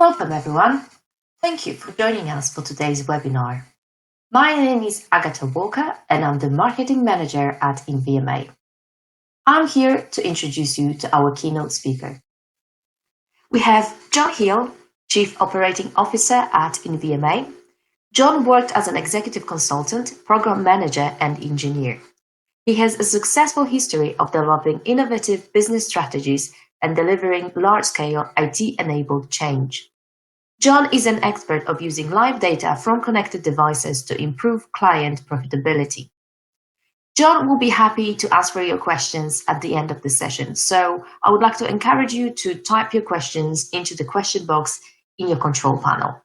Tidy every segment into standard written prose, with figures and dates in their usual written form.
Welcome everyone. Thank you for joining us for today's webinar. My name is Agatha Walker and I'm the Marketing Manager at InVMA. I'm here to introduce you to our keynote speaker. We have John Hill, Chief Operating Officer at InVMA. John worked as an executive consultant, program manager and engineer. He has a successful history of developing innovative business strategies and delivering large-scale IT-enabled change. John is an expert of using live data from connected devices to improve client profitability. John will be happy to answer your questions at the end of the session, so I would like to encourage you to type your questions into the question box in your control panel.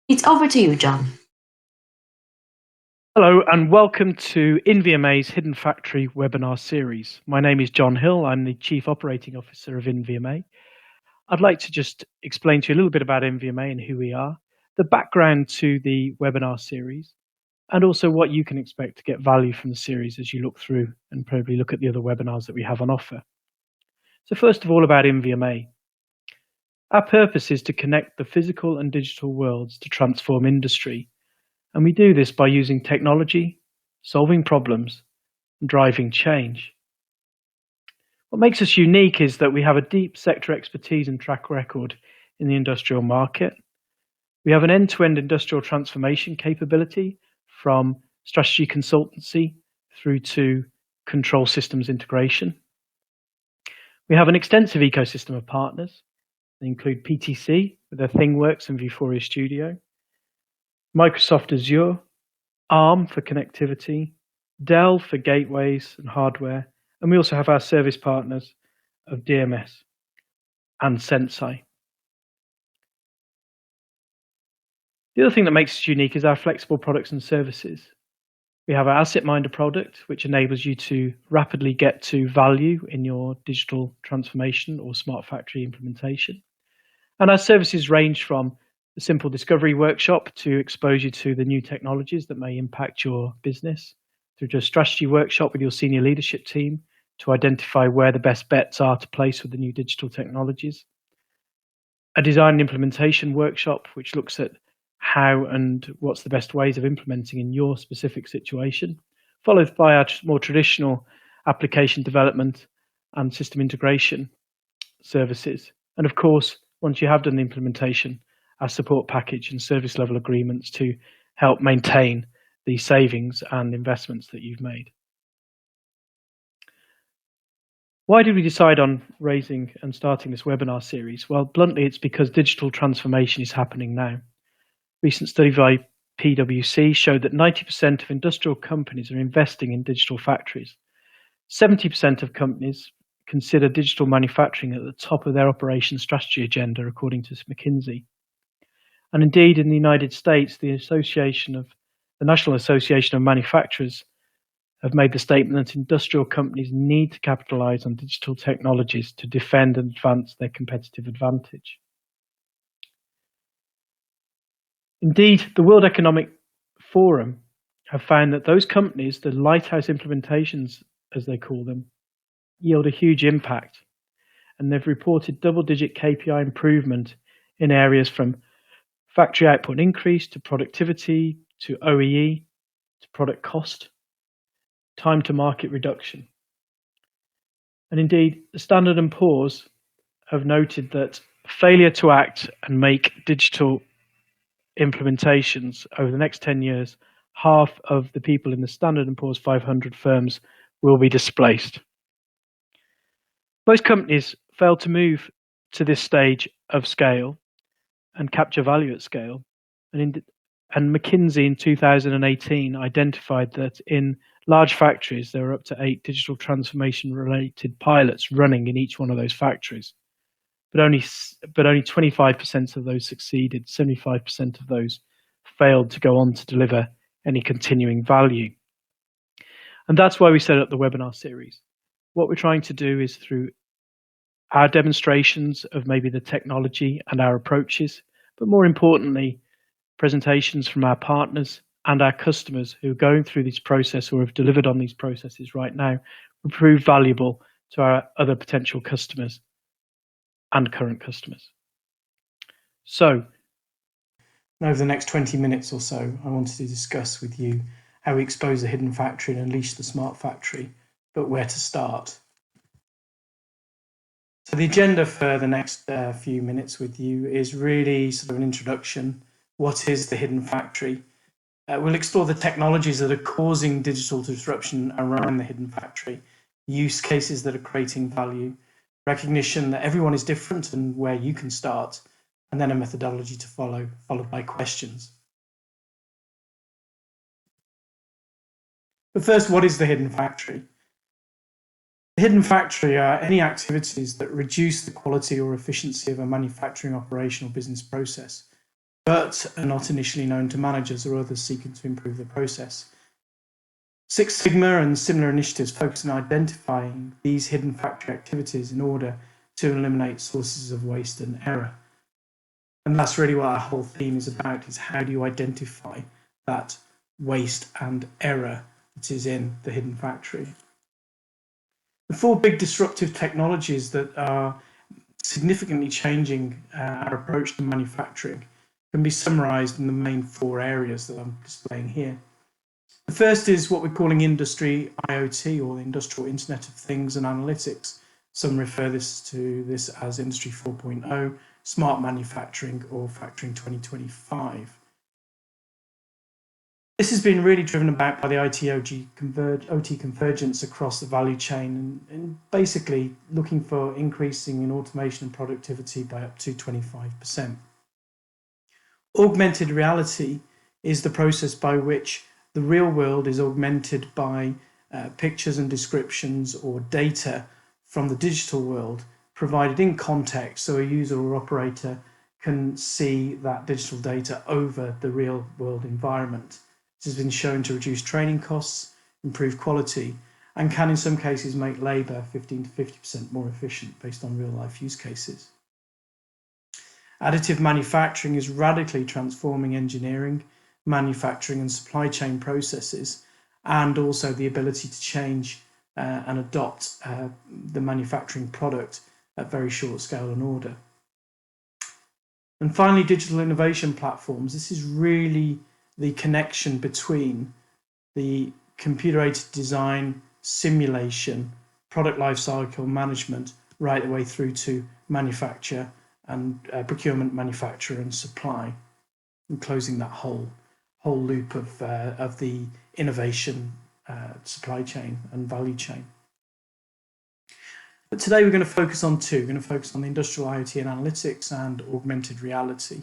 It's over to you, John. Hello and welcome to InVMA's Hidden Factory webinar series. My name is John Hill. I'm the Chief Operating Officer of InVMA. I'd like to just explain to you a little bit about InVMA and who we are, the background to the webinar series, and also what you can expect to get value from the series as you look through and probably look at the other webinars that we have on offer. So first of all, about InVMA. Our purpose is to connect the physical and digital worlds to transform industry. And we do this by using technology, solving problems, and driving change. What makes us unique is that we have a deep sector expertise and track record in the industrial market. We have an end-to-end industrial transformation capability from strategy consultancy through to control systems integration. We have an extensive ecosystem of partners. They include PTC with their ThingWorx and Vuforia Studio, Microsoft Azure, ARM for connectivity, Dell for gateways and hardware, and we also have our service partners of DMS and Sensei. The other thing that makes us unique is our flexible products and services. We have our Asset Minder product, which enables you to rapidly get to value in your digital transformation or smart factory implementation. And our services range from a simple discovery workshop to expose you to the new technologies that may impact your business, through to a strategy workshop with your senior leadership team to identify where the best bets are to place with the new digital technologies, a design and implementation workshop which looks at how and what's the best ways of implementing in your specific situation, followed by our more traditional application development and system integration services. And of course, once you have done the implementation, our support package and service level agreements to help maintain the savings and investments that you've made. Why did we decide on raising and starting this webinar series? Well, bluntly, it's because digital transformation is happening now. Recent study by PwC showed that 90% of industrial companies are investing in digital factories. 70% of companies consider digital manufacturing at the top of their operations strategy agenda, according to McKinsey. And indeed, in the United States, the National Association of Manufacturers have made the statement that industrial companies need to capitalize on digital technologies to defend and advance their competitive advantage. Indeed, the World Economic Forum have found that those companies, the lighthouse implementations, as they call them, yield a huge impact. And they've reported double-digit KPI improvement in areas from factory output increase to productivity to OEE to product cost, time to market reduction. And indeed, the Standard & Poor's have noted that failure to act and make digital implementations over the next 10 years, half of the people in the Standard & Poor's 500 firms will be displaced. Most companies fail to move to this stage of scale and capture value at scale. And McKinsey in 2018 identified that in large factories, there were up to 8 digital transformation related pilots running in each one of those factories. But only 25% of those succeeded, 75% of those failed to go on to deliver any continuing value. And that's why we set up the webinar series. What we're trying to do is through our demonstrations of maybe the technology and our approaches, but more importantly, presentations from our partners and our customers who are going through this process or have delivered on these processes right now will prove valuable to our other potential customers and current customers. So, over the next 20 minutes or so, I wanted to discuss with you how we expose the hidden factory and unleash the smart factory, but where to start. So the agenda for the next few minutes with you is really sort of an introduction. What is the hidden factory? We'll explore the technologies that are causing digital disruption around the hidden factory, use cases that are creating value, recognition that everyone is different and where you can start, and then a methodology to follow, followed by questions. But first, what is the hidden factory? The hidden factory are any activities that reduce the quality or efficiency of a manufacturing operation or business process, but are not initially known to managers or others seeking to improve the process. Six Sigma and similar initiatives focus on identifying these hidden factory activities in order to eliminate sources of waste and error. And that's really what our whole theme is about, is how do you identify that waste and error that is in the hidden factory. The four big disruptive technologies that are significantly changing our approach to manufacturing can be summarized in the main four areas that I'm displaying here. The first is what we're calling industry IoT, or the Industrial Internet of Things and Analytics. Some refer to this as Industry 4.0, Smart Manufacturing, or Factoring 2025. This has been really driven about by the OT convergence across the value chain and basically looking for increasing in automation and productivity by up to 25%. Augmented reality is the process by which the real world is augmented by pictures and descriptions or data from the digital world provided in context, so a user or operator can see that digital data over the real world environment. This has been shown to reduce training costs, improve quality, and can in some cases make labour 15 to 50% more efficient based on real life use cases. Additive manufacturing is radically transforming engineering, manufacturing and supply chain processes, and also the ability to change and adopt the manufacturing product at very short scale and order. And finally, digital innovation platforms. This is really the connection between the computer-aided design, simulation, product lifecycle management, right the way through to manufacture and procurement, manufacture and supply, and closing that whole loop of the innovation supply chain and value chain. But today we're going to focus on two. We're going to focus on the industrial IoT and analytics and augmented reality.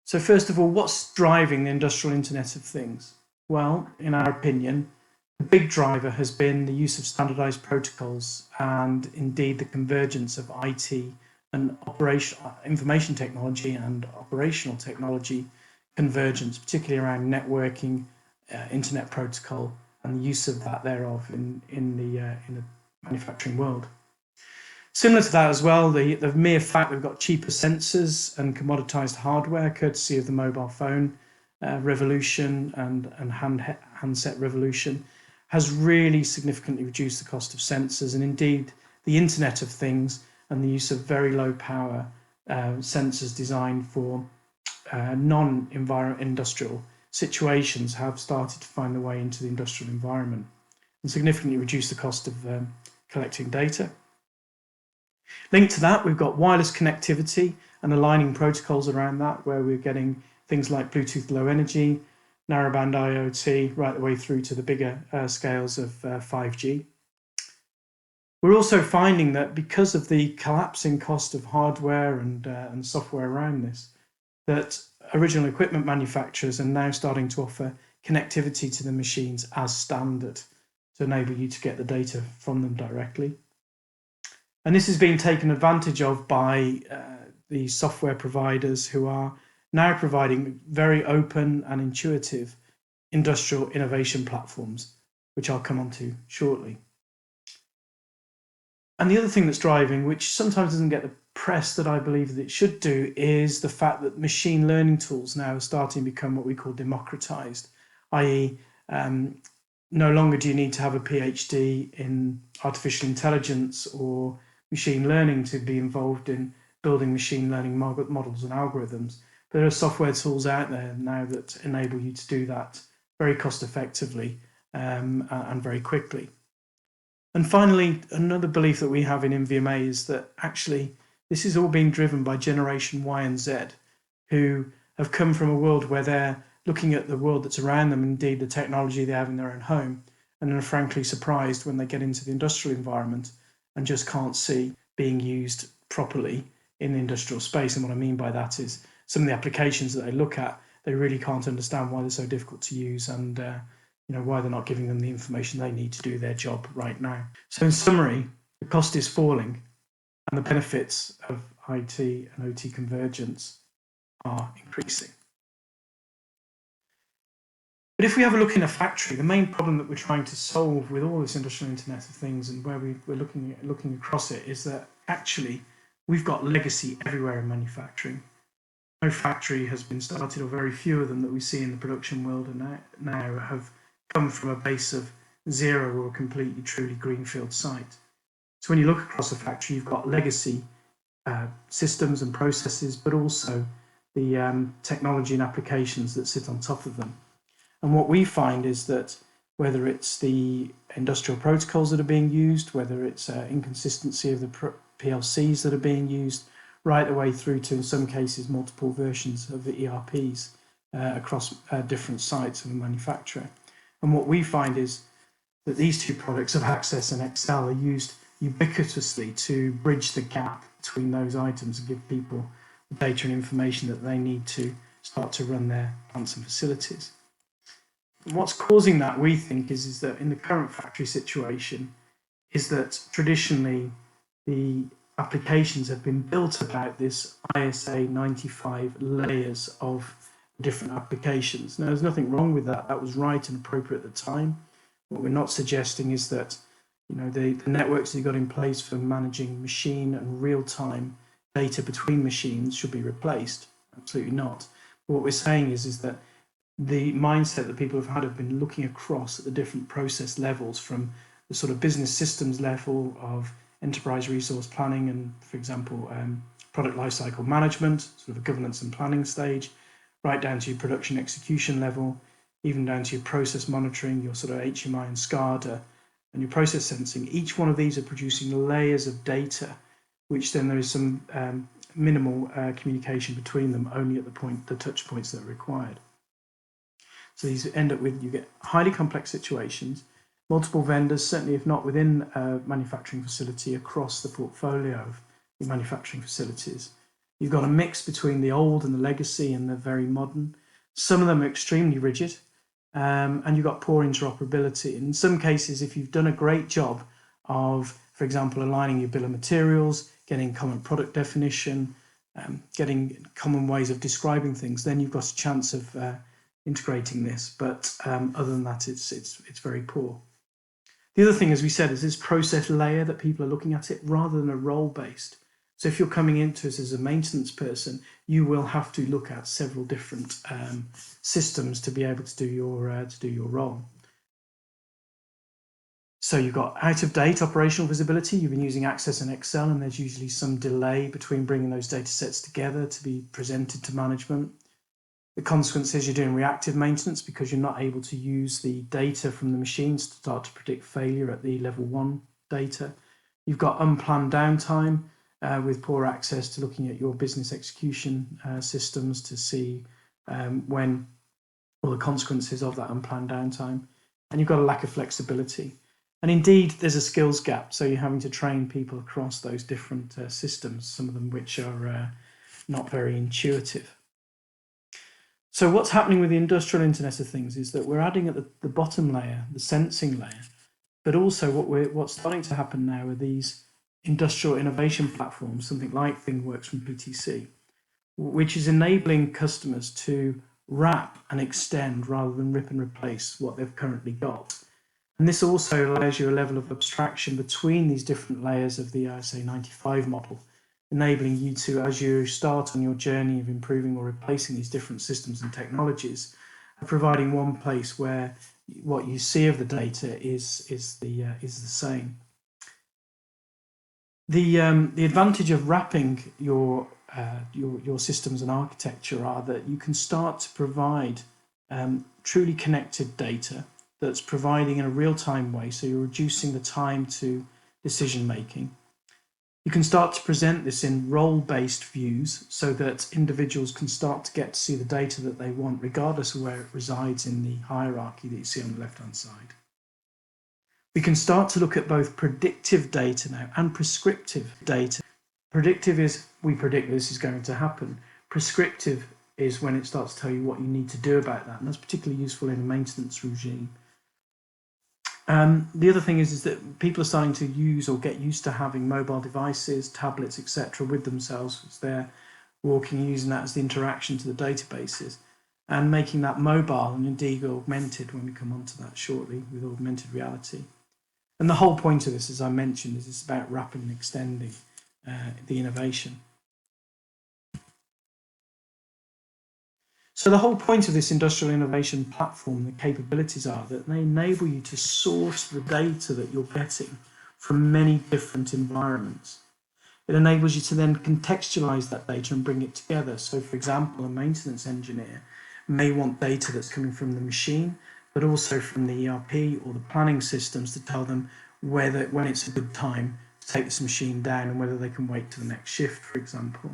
So first of all, what's driving the industrial Internet of Things? Well, in our opinion, the big driver has been the use of standardized protocols and indeed the convergence of IT and information technology and operational technology convergence, particularly around networking, internet protocol, and the use of that thereof in the manufacturing world. Similar to that as well, the mere fact we've got cheaper sensors and commoditized hardware, courtesy of the mobile phone revolution and handset revolution, has really significantly reduced the cost of sensors, and indeed the Internet of Things and the use of very low power sensors designed for non-industrial situations have started to find their way into the industrial environment and significantly reduce the cost of collecting data. Linked to that, we've got wireless connectivity and aligning protocols around that, where we're getting things like Bluetooth Low Energy, narrowband IoT, right the way through to the bigger scales of 5G. We're also finding that because of the collapsing cost of hardware and software around this, that original equipment manufacturers are now starting to offer connectivity to the machines as standard to enable you to get the data from them directly. And this is being taken advantage of by the software providers who are now providing very open and intuitive industrial innovation platforms, which I'll come on to shortly. And the other thing that's driving, which sometimes doesn't get the press that I believe that it should do, is the fact that machine learning tools now are starting to become what we call democratized, i.e. No longer do you need to have a PhD in artificial intelligence or machine learning to be involved in building machine learning models and algorithms. But there are software tools out there now that enable you to do that very cost effectively and very quickly. And finally, another belief that we have in InVMA is that actually this is all being driven by Generation Y and Z, who have come from a world where they're looking at the world that's around them, indeed the technology they have in their own home, and are frankly surprised when they get into the industrial environment and just can't see being used properly in the industrial space. And what I mean by that is some of the applications that they look at, they really can't understand why they're so difficult to use and why they're not giving them the information they need to do their job right now. So in summary, the cost is falling and the benefits of IT and OT convergence are increasing. But if we have a look in a factory, the main problem that we're trying to solve with all this industrial Internet of Things and where we're looking across it is that actually we've got legacy everywhere in manufacturing. No factory has been started, or very few of them that we see in the production world now have come from a base of zero or a completely truly greenfield site. So when you look across a factory, you've got legacy systems and processes, but also the technology and applications that sit on top of them. And what we find is that whether it's the industrial protocols that are being used, whether it's inconsistency of the PLCs that are being used, right the way through to, in some cases, multiple versions of the ERPs across different sites of a manufacturer. And what we find is that these two products of Access and Excel are used ubiquitously to bridge the gap between those items and give people the data and information that they need to start to run their plants and facilities. And what's causing that, we think, is that in the current factory situation, is that traditionally the applications have been built about this ISA 95 layers of different applications. Now, there's nothing wrong with that. That was right and appropriate at the time. What we're not suggesting is that the networks that you've got in place for managing machine and real-time data between machines should be replaced. Absolutely not. But what we're saying is that the mindset that people have been looking across at the different process levels, from the sort of business systems level of enterprise resource planning and, for example, product lifecycle management, sort of a governance and planning stage, right down to your production execution level, even down to your process monitoring, your sort of HMI and SCADA, and your process sensing. Each one of these are producing layers of data, which then there is some minimal communication between them, only at the touch points that are required. So these end up with, you get highly complex situations, multiple vendors, certainly if not within a manufacturing facility, across the portfolio of your manufacturing facilities. You've got a mix between the old and the legacy and the very modern. Some of them are extremely rigid, and you've got poor interoperability. In some cases, if you've done a great job of, for example, aligning your bill of materials, getting common product definition, getting common ways of describing things, then you've got a chance of integrating this. But other than that, it's very poor. The other thing, as we said, is this process layer that people are looking at it rather than a role-based. So if you're coming into us as a maintenance person, you will have to look at several different systems to be able to do your role. So you've got out-of-date operational visibility. You've been using Access and Excel, and there's usually some delay between bringing those data sets together to be presented to management. The consequence is you're doing reactive maintenance because you're not able to use the data from the machines to start to predict failure at the level 1 data. You've got unplanned downtime with poor access to looking at your business execution systems to see when all the consequences of that unplanned downtime. And you've got a lack of flexibility. And indeed, there's a skills gap. So you're having to train people across those different systems, some of them which are not very intuitive. So what's happening with the industrial Internet of Things is that we're adding at the bottom layer, the sensing layer, but also what's starting to happen now are these industrial innovation platforms, something like ThingWorx from PTC, which is enabling customers to wrap and extend rather than rip and replace what they've currently got. And this also allows you a level of abstraction between these different layers of the ISA 95 model, enabling you to, as you start on your journey of improving or replacing these different systems and technologies, providing one place where what you see of the data is the same. The advantage of wrapping your systems and architecture are that you can start to provide truly connected data that's providing in a real-time way, so you're reducing the time to decision making. You can start to present this in role-based views so that individuals can start to get to see the data that they want, regardless of where it resides in the hierarchy that you see on the left-hand side. We can start to look at both predictive data now and prescriptive data. Predictive is, we predict this is going to happen. Prescriptive is when it starts to tell you what you need to do about that, and that's particularly useful in a maintenance regime. The other thing is that people are starting to use or get used to having mobile devices, tablets, etc. with themselves as they're walking and using that as the interaction to the databases, and making that mobile and indeed augmented when we come on to that shortly with augmented reality. And the whole point of this, as I mentioned, is it's about wrapping and extending the innovation. So the whole point of this industrial innovation platform, the capabilities are that they enable you to source the data that you're getting from many different environments. It enables you to then contextualize that data and bring it together. So for example, a maintenance engineer may want data that's coming from the machine, but also from the ERP or the planning systems to tell them when it's a good time to take this machine down and whether they can wait to the next shift, for example.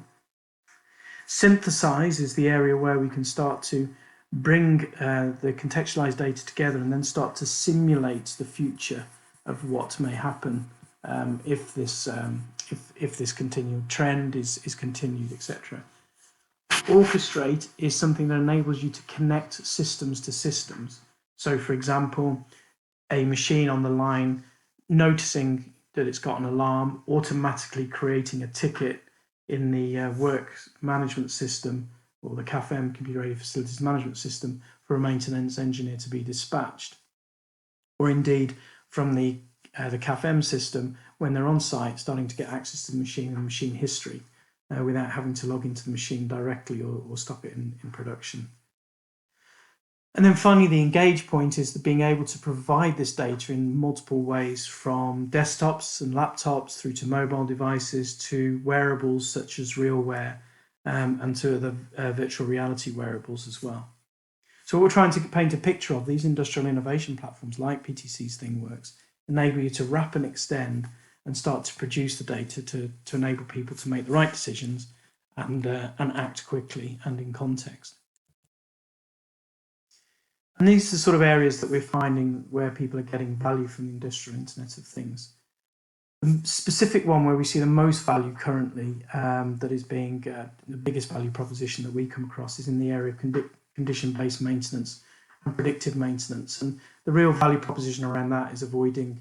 Synthesize is the area where we can start to bring the contextualized data together and then start to simulate the future of what may happen if this continued trend is continued, etc. Orchestrate is something that enables you to connect systems to systems. So, for example, a machine on the line noticing that it's got an alarm, automatically creating a ticket in the work management system or the CAFM, computer aided facilities management system, for a maintenance engineer to be dispatched. Or indeed from the CAFM system, when they're on site, starting to get access to the machine and machine history without having to log into the machine directly or stop it in production. And then finally, the engage point is being able to provide this data in multiple ways, from desktops and laptops through to mobile devices to wearables such as RealWear and to the virtual reality wearables as well. So what we're trying to paint a picture of, these industrial innovation platforms like PTC's ThingWorks enable you to wrap and extend and start to produce the data to enable people to make the right decisions and act quickly and in context. And these are the sort of areas that we're finding where people are getting value from the industrial Internet of Things. The specific one where we see the most value currently, that is being the biggest value proposition that we come across, is in the area of condition-based maintenance and predictive maintenance. And the real value proposition around that is avoiding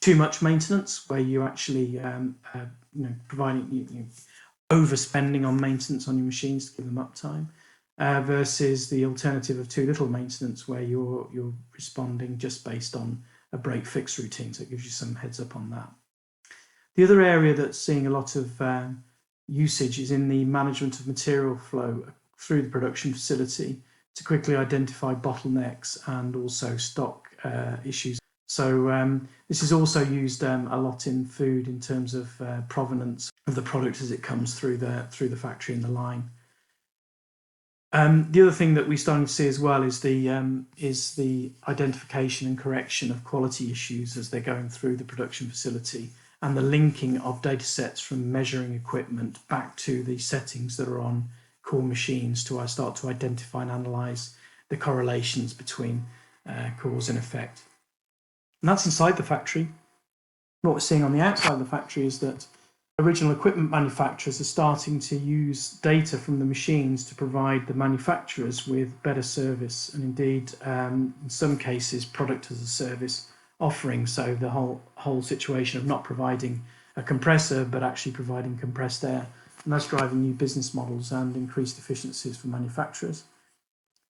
too much maintenance, where you actually providing overspending on maintenance on your machines to give them uptime. Versus the alternative of too little maintenance, where you're responding just based on a break-fix routine, so it gives you some heads up on that. The other area that's seeing a lot of usage is in the management of material flow through the production facility to quickly identify bottlenecks and also stock issues. So this is also used a lot in food in terms of provenance of the product as it comes through the factory and the line. The other thing that we're starting to see as well is the identification and correction of quality issues as they're going through the production facility, and the linking of data sets from measuring equipment back to the settings that are on core machines to start to identify and analyze the correlations between cause and effect. And that's inside the factory. What we're seeing on the outside of the factory is that original equipment manufacturers are starting to use data from the machines to provide the manufacturers with better service, and indeed, in some cases, product as a service offering. So the whole situation of not providing a compressor, but actually providing compressed air, and that's driving new business models and increased efficiencies for manufacturers.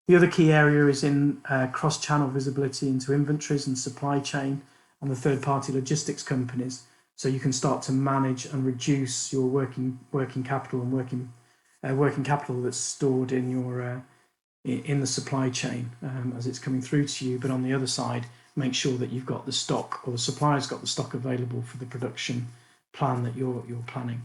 The other key area is in cross-channel visibility into inventories and supply chain and the third-party logistics companies. So you can start to manage and reduce your working capital and working capital that's stored in your in the supply chain as it's coming through to you. But on the other side, make sure that you've got the stock, or the supplier's got the stock available for the production plan that you're planning.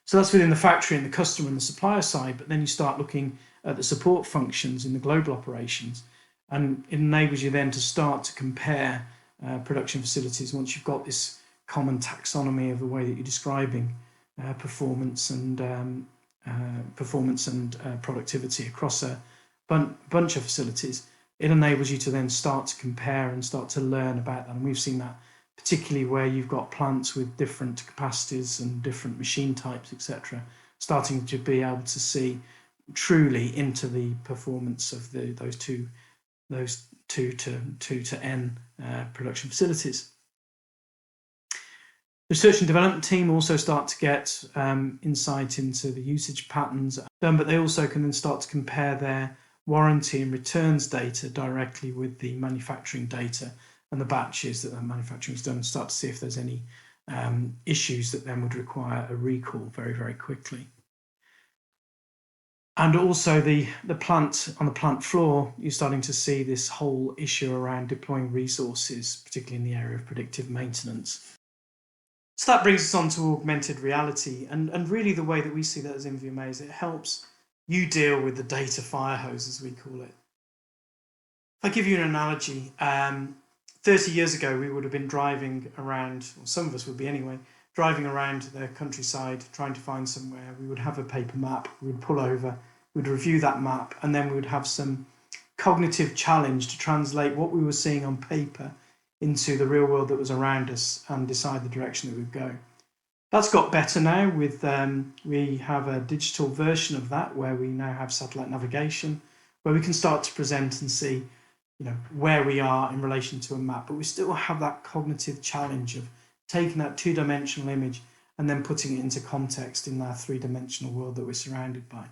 So that's within the factory and the customer and the supplier side, but then you start looking at the support functions in the global operations, and it enables you then to start to compare production facilities once you've got this common taxonomy of the way that you're describing performance and productivity across a bunch of facilities. It enables you to then start to compare and start to learn about that. And we've seen that particularly where you've got plants with different capacities and different machine types, etc., starting to be able to see truly into the performance of those two to N production facilities. The research and development team also start to get insight into the usage patterns, but they also can then start to compare their warranty and returns data directly with the manufacturing data and the batches that manufacturing has done, and start to see if there's any issues that then would require a recall very, very quickly. And also the plant, on the plant floor, you're starting to see this whole issue around deploying resources, particularly in the area of predictive maintenance. So that brings us on to augmented reality, and really the way that we see that as InVMA is it helps you deal with the data fire hose, as we call it. If I give you an analogy, 30 years ago we would have been driving around, or some of us would be anyway, driving around the countryside trying to find somewhere. We would have a paper map, we would pull over, we'd review that map, and then we would have some cognitive challenge to translate what we were seeing on paper into the real world that was around us and decide the direction that we'd go. That's got better now with, we have a digital version of that where we now have satellite navigation, where we can start to present and see, you know, where we are in relation to a map, but we still have that cognitive challenge of taking that two-dimensional image and then putting it into context in our three-dimensional world that we're surrounded by.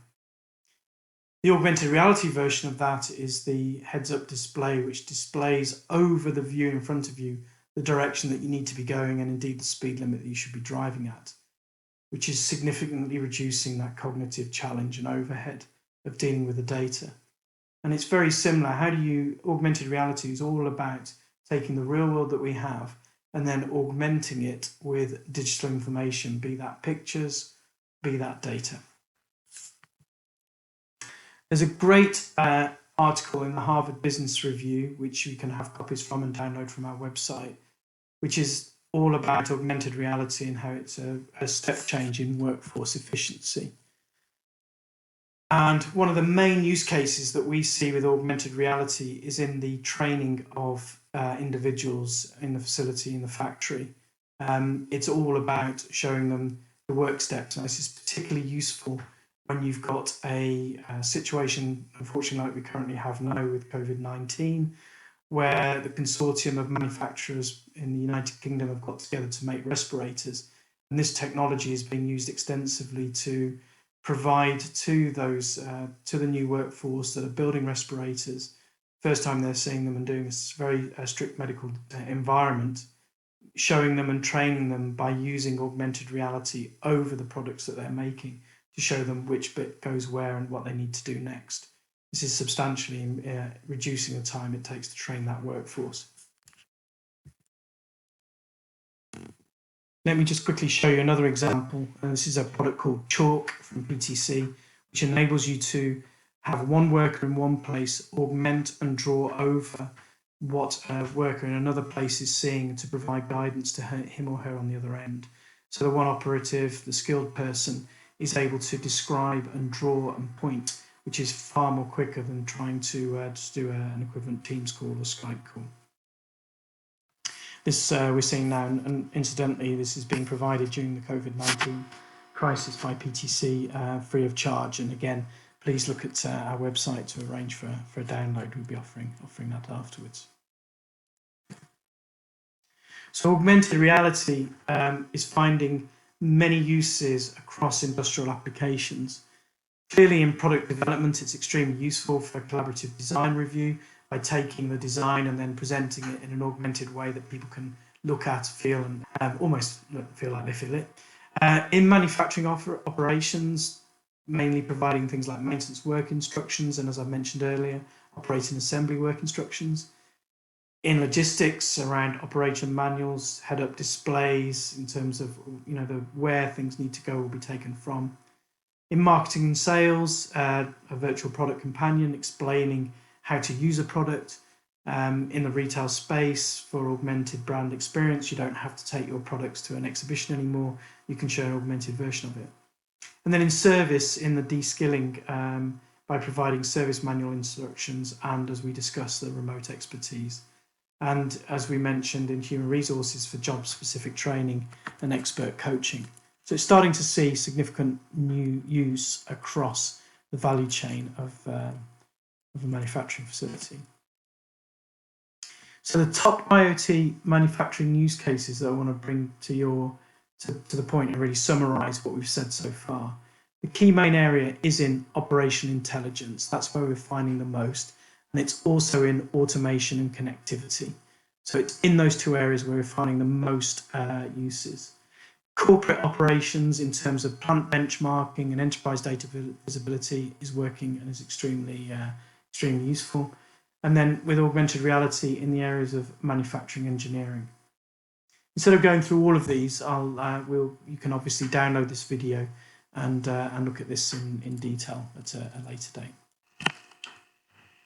The augmented reality version of that is the heads-up display, which displays over the view in front of you the direction that you need to be going and indeed the speed limit that you should be driving at, which is significantly reducing that cognitive challenge and overhead of dealing with the data. And it's very similar. Augmented reality is all about taking the real world that we have and then augmenting it with digital information, be that pictures, be that data. There's a great article in the Harvard Business Review, which you can have copies from and download from our website, which is all about augmented reality and how it's a step change in workforce efficiency. And one of the main use cases that we see with augmented reality is in the training of individuals in the facility, in the factory. It's all about showing them the work steps. And this is particularly useful when you've got a situation, unfortunately, like we currently have now with COVID-19, where the consortium of manufacturers in the United Kingdom have got together to make respirators. And this technology is being used extensively to provide to those, to the new workforce that are building respirators, first time they're seeing them and doing this very strict medical environment, showing them and training them by using augmented reality over the products that they're making to show them which bit goes where and what they need to do next. This is substantially reducing the time it takes to train that workforce. Let me just quickly show you another example. This is a product called Chalk from PTC, which enables you to have one worker in one place augment and draw over what a worker in another place is seeing to provide guidance to him or her on the other end. So the one operative, the skilled person, is able to describe and draw and point, which is far more quicker than trying to just do an equivalent Teams call or Skype call. This we're seeing now, and incidentally, this is being provided during the COVID-19 crisis by PTC free of charge. And again, please look at our website to arrange for a download. We'll be offering that afterwards. So augmented reality is finding many uses across industrial applications. Clearly in product development, it's extremely useful for collaborative design review by taking the design and then presenting it in an augmented way that people can look at, feel, and almost feel like they feel it. In manufacturing operations, mainly providing things like maintenance work instructions and, as I mentioned earlier, operating assembly work instructions. In logistics, around operation manuals, head-up displays in terms of where things need to go will be taken from. In marketing and sales, a virtual product companion explaining how to use a product. In the retail space, for augmented brand experience, you don't have to take your products to an exhibition anymore. You can show an augmented version of it. And then in service, in the de-skilling, by providing service manual instructions and, as we discussed, the remote expertise. And as we mentioned, in human resources, for job-specific training and expert coaching. So it's starting to see significant new use across the value chain of a manufacturing facility. So the top IoT manufacturing use cases that I want to bring to the point and really summarize what we've said so far. The key main area is in operation intelligence. That's where we're finding the most. And it's also in automation and connectivity. So it's in those two areas where we're finding the most uses. Corporate operations in terms of plant benchmarking and enterprise data visibility is working and is extremely useful. And then with augmented reality in the areas of manufacturing engineering. Instead of going through all of these, you can obviously download this video and look at this in detail at a later date.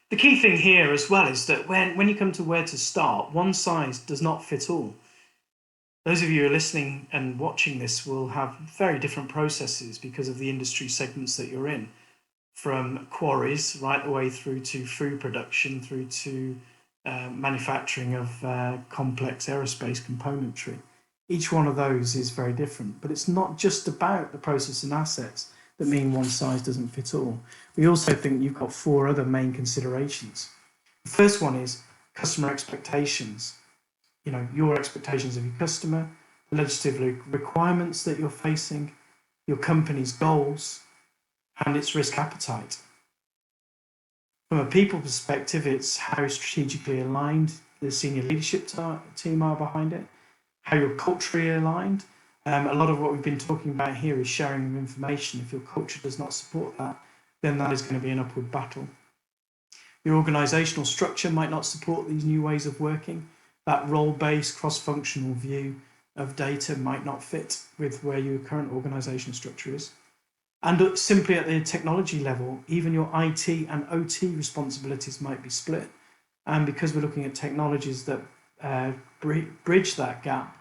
The key thing here as well is that when you come to where to start, one size does not fit all. Those of you who are listening and watching this will have very different processes because of the industry segments that you're in, from quarries right the way through to food production, through to manufacturing of complex aerospace componentry. Each one of those is very different, but it's not just about the process and assets that mean one size doesn't fit all. We also think you've got 4 other main considerations. The first one is customer expectations. Your expectations of your customer, the legislative requirements that you're facing, your company's goals, and its risk appetite. From a people perspective, it's how strategically aligned the senior leadership team are behind it, how you're culturally aligned. A lot of what we've been talking about here is sharing of information. If your culture does not support that, then that is going to be an upward battle. Your organisational structure might not support these new ways of working. That role-based, cross-functional view of data might not fit with where your current organisational structure is. And simply at the technology level, even your IT and OT responsibilities might be split. And because we're looking at technologies that bridge that gap,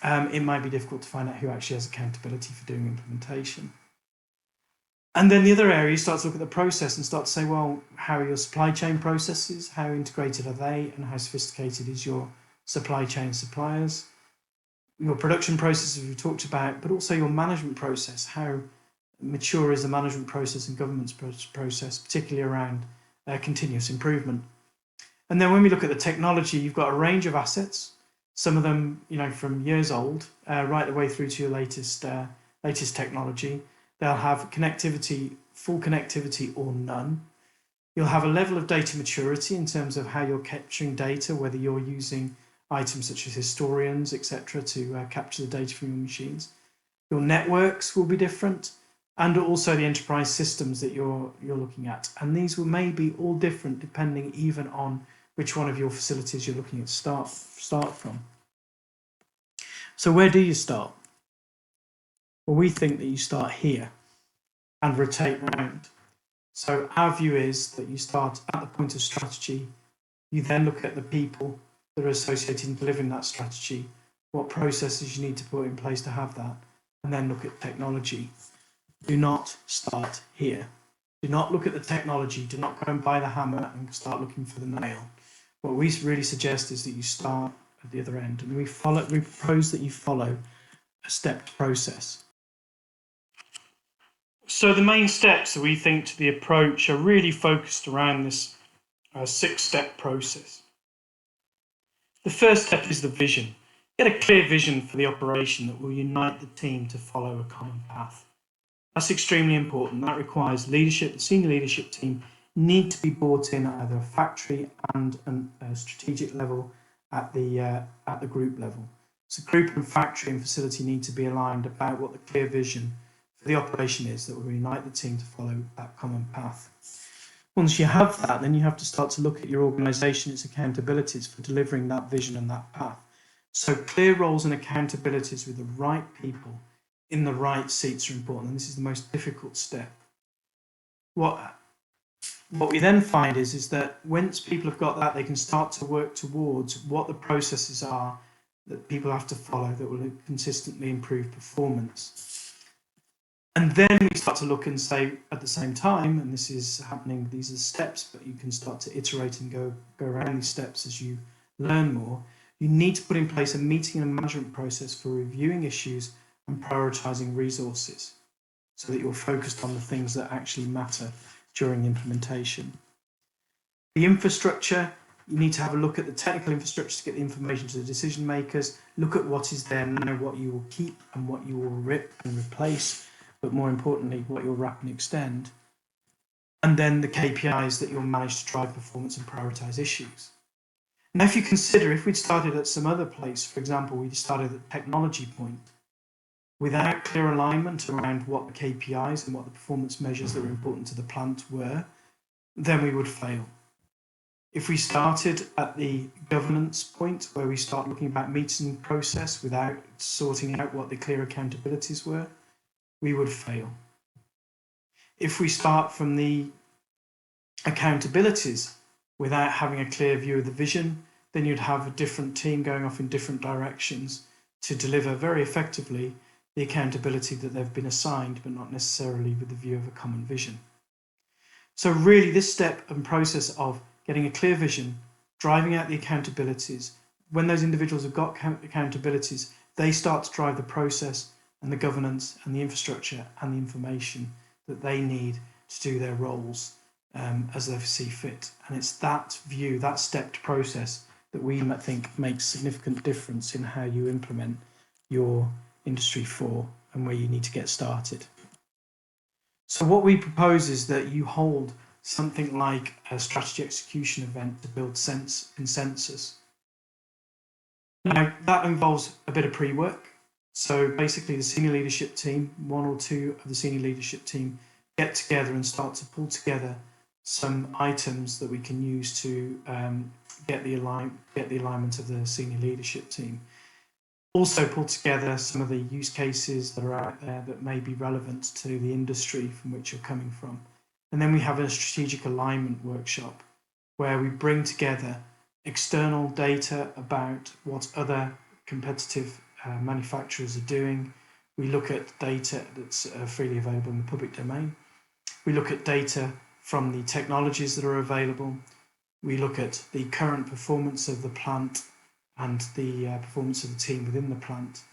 it might be difficult to find out who actually has accountability for doing implementation. And then the other area, you start to look at the process and start to say, well, how are your supply chain processes? How integrated are they? And how sophisticated is your supply chain suppliers? Your production processes we talked about, but also your management process. How mature is the management process and governance process, particularly around continuous improvement? And then when we look at the technology, you've got a range of assets, some of them, from years old, right the way through to your latest technology. They'll have connectivity, full connectivity or none. You'll have a level of data maturity in terms of how you're capturing data, whether you're using items such as historians, etc., to capture the data from your machines. Your networks will be different, and also the enterprise systems that you're looking at. And these may be all different depending even on which one of your facilities you're looking at start from. So where do you start? Well, we think that you start here and rotate round. So our view is that you start at the point of strategy. You then look at the people that are associated in delivering that strategy, what processes you need to put in place to have that, and then look at technology. Do not start here. Do not look at the technology. Do not go and buy the hammer and start looking for the nail. What we really suggest is that you start at the other end, and we propose that you follow a stepped process. So the main steps that we think to the approach are really focused around this 6-step process. The first step is the vision. Get a clear vision for the operation that will unite the team to follow a common path. That's extremely important. That requires leadership. The senior leadership team need to be brought in at either a factory and a strategic level at the group level. So group and factory and facility need to be aligned about what the clear vision for the operation is that will unite the team to follow that common path. Once you have that, then you have to start to look at your organisation, its accountabilities for delivering that vision and that path. So clear roles and accountabilities with the right people in the right seats are important, and this is the most difficult step. What we then find is that once people have got that, they can start to work towards what the processes are that people have to follow that will consistently improve performance. And then we start to look and say at the same time, and this is happening, these are steps, but you can start to iterate and go around these steps as you learn more. You need to put in place a meeting and management process for reviewing issues and prioritizing resources so that you're focused on the things that actually matter during implementation. The infrastructure, you need to have a look at the technical infrastructure to get the information to the decision makers, look at what is there now, what you will keep and what you will rip and replace, but more importantly, what you'll wrap and extend. And then the KPIs that you'll manage to drive performance and prioritize issues. Now, if you consider, if we'd started at some other place, for example, we started at the technology point, without clear alignment around what the KPIs and what the performance measures that were important to the plant were, then we would fail. If we started at the governance point, where we start looking about meeting process without sorting out what the clear accountabilities were, we would fail. If we start from the accountabilities without having a clear view of the vision, then you'd have a different team going off in different directions to deliver very effectively the accountability that they've been assigned, but not necessarily with the view of a common vision. So really this step and process of getting a clear vision, driving out the accountabilities, when those individuals have got accountabilities, they start to drive the process and the governance and the infrastructure and the information that they need to do their roles as they see fit. And it's that view, that stepped process that we think makes significant difference in how you implement your Industry 4 and where you need to get started. So what we propose is that you hold something like a strategy execution event to build consensus. Now, that involves a bit of pre-work. So basically the senior leadership team, one or two of the senior leadership team, get together and start to pull together some items that we can use to get the alignment of the senior leadership team. Also pull together some of the use cases that are out there that may be relevant to the industry from which you're coming from. And then we have a strategic alignment workshop where we bring together external data about what other competitive manufacturers are doing. We look at data that's freely available in the public domain. We look at data from the technologies that are available. We look at the current performance of the plant and the performance of the team within the plant,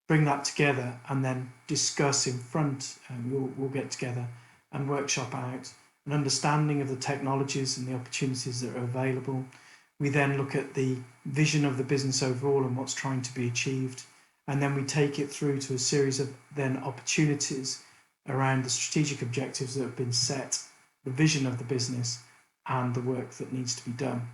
bring that together and then discuss in front, and we'll get together and workshop out an understanding of the technologies and the opportunities that are available. We then look at the vision of the business overall and what's trying to be achieved, and then we take it through to a series of then opportunities around the strategic objectives that have been set, the vision of the business and the work that needs to be done.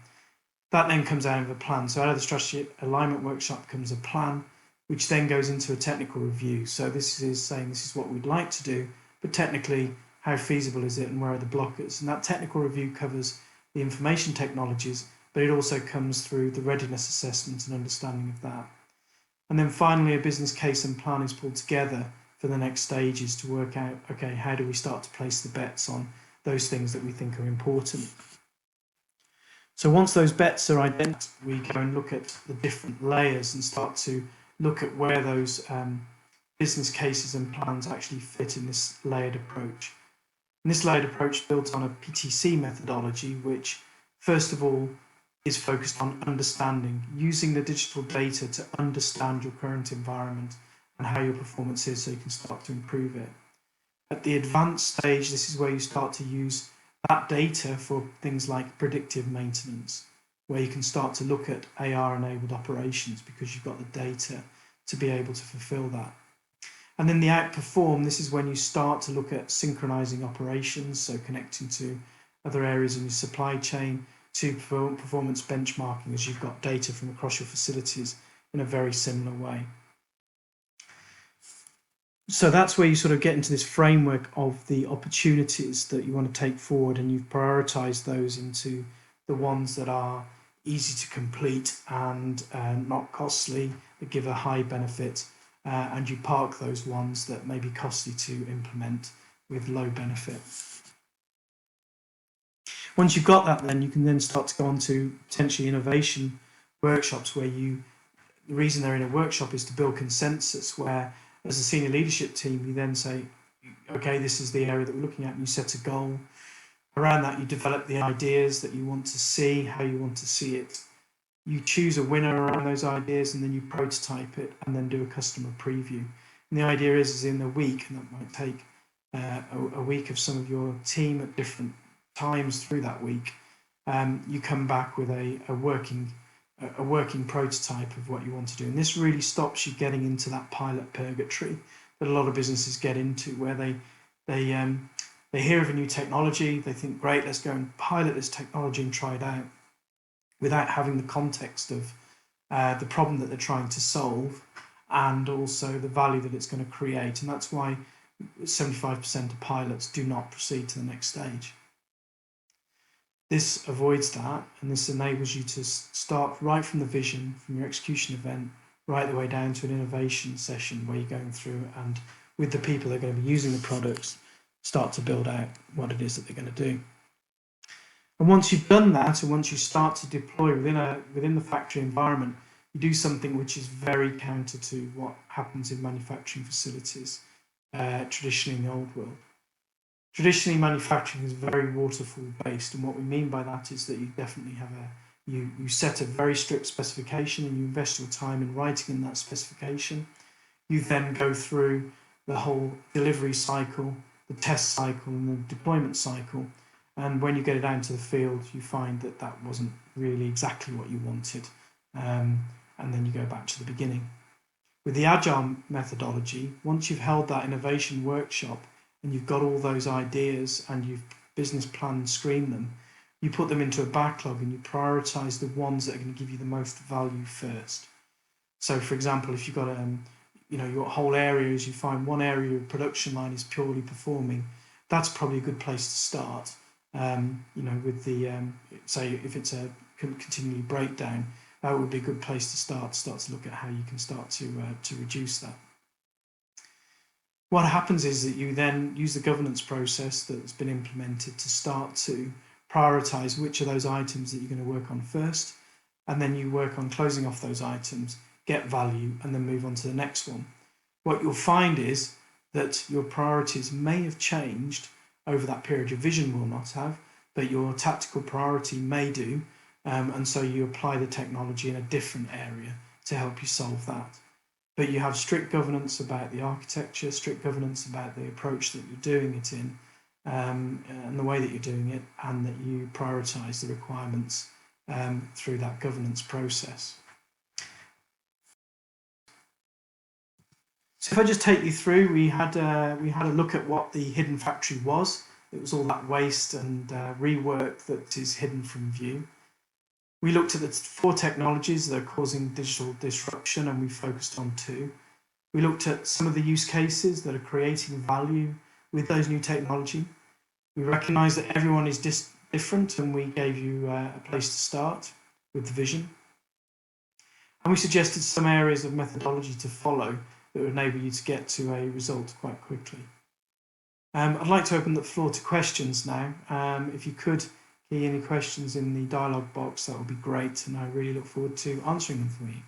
That then comes out of a plan. So out of the strategy alignment workshop comes a plan, which then goes into a technical review. So this is saying this is what we'd like to do, but technically, how feasible is it and where are the blockers? And that technical review covers the information technologies, but it also comes through the readiness assessment and understanding of that. And then finally, a business case and plan is pulled together for the next stages to work out, okay, how do we start to place the bets on those things that we think are important? So once those bets are identified, we go and look at the different layers and start to look at where those business cases and plans actually fit in this layered approach. And this layered approach builds on a PTC methodology, which first of all is focused on understanding, using the digital data to understand your current environment and how your performance is so you can start to improve it. At the advanced stage, this is where you start to use that data for things like predictive maintenance, where you can start to look at AR-enabled operations because you've got the data to be able to fulfill that. And then the OUTPERFORM, this is when you start to look at synchronizing operations, so connecting to other areas in your supply chain, to performance benchmarking as you've got data from across your facilities in a very similar way. So that's where you sort of get into this framework of the opportunities that you want to take forward, and you've prioritized those into the ones that are easy to complete and not costly, that give a high benefit, and you park those ones that may be costly to implement with low benefit. Once you've got that, then you can then start to go on to potentially innovation workshops where the reason they're in a workshop is to build consensus, where as a senior leadership team, you then say, okay, this is the area that we're looking at, and you set a goal. Around that, you develop the ideas that you want to see, how you want to see it. You choose a winner around those ideas, and then you prototype it and then do a customer preview. And the idea is in a week, and that might take a week of some of your team at different times through that week, you come back with a working prototype of what you want to do. And this really stops you getting into that pilot purgatory that a lot of businesses get into, where they hear of a new technology, they think, great, let's go and pilot this technology and try it out, without having the context of the problem that they're trying to solve and also the value that it's going to create. And that's why 75% of pilots do not proceed to the next stage. This avoids that, and this enables you to start right from the vision, from your execution event, right the way down to an innovation session where you're going through and with the people that are going to be using the products, start to build out what it is that they're going to do. And once you've done that, and once you start to deploy within the factory environment, you do something which is very counter to what happens in manufacturing facilities traditionally in the old world. Traditionally, manufacturing is very waterfall based, and what we mean by that is that you definitely have you set a very strict specification and you invest your time in writing in that specification. You then go through the whole delivery cycle, the test cycle, and the deployment cycle. And when you get it out into the field, you find that that wasn't really exactly what you wanted. And then you go back to the beginning. With the Agile methodology, once you've held that innovation workshop and you've got all those ideas and you've business plan and screened them, you put them into a backlog and you prioritize the ones that are going to give you the most value first. So, for example, if you've got your whole areas, you find one area of production line is purely performing, that's probably a good place to start. With the say if it's a continually breakdown, that would be a good place to start to look at how you can start to reduce that. What happens is that you then use the governance process that's been implemented to start to prioritize which of those items that you're going to work on first, and then you work on closing off those items, get value, and then move on to the next one. What you'll find is that your priorities may have changed over that period. Your vision will not have, but your tactical priority may do, and so you apply the technology in a different area to help you solve that. But you have strict governance about the architecture, strict governance about the approach that you're doing it in, and the way that you're doing it, and that you prioritize the requirements through that governance process. So if I just take you through, we had a look at what the hidden factory was. It was all that waste and rework that is hidden from view. We looked at the 4 technologies that are causing digital disruption, and we focused on 2. We looked at some of the use cases that are creating value with those new technology. We recognized that everyone is different, and we gave you a place to start with the vision. And we suggested some areas of methodology to follow that would enable you to get to a result quite quickly. I'd like to open the floor to questions now. If you could key any questions in the dialogue box, that would be great, and I really look forward to answering them for you.